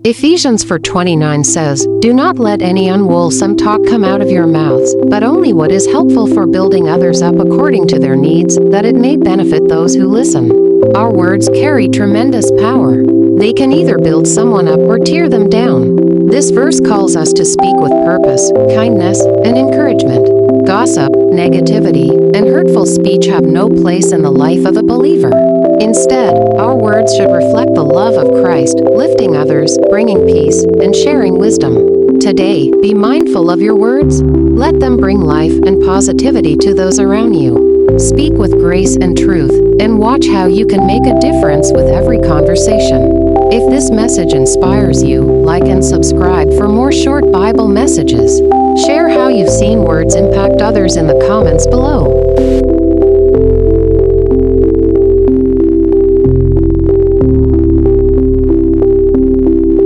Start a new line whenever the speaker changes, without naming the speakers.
Ephesians 4:29 says, "Do not let any unwholesome talk come out of your mouths, but only what is helpful for building others up according to their needs, that it may benefit those who listen." Our words carry tremendous power. They can either build someone up or tear them down. This verse calls us to speak with purpose, kindness, and encouragement. Gossip, negativity, and hurtful speech have no place in the life of a believer. Instead, our words should reflect the love of Christ, lifting others, bringing peace, and sharing wisdom. Today, be mindful of your words. Let them bring life and positivity to those around you. Speak with grace and truth, and watch how you can make a difference with every conversation. If this message inspires you, like and subscribe for more short Bible messages. Share how you've seen words impact others in the comments below.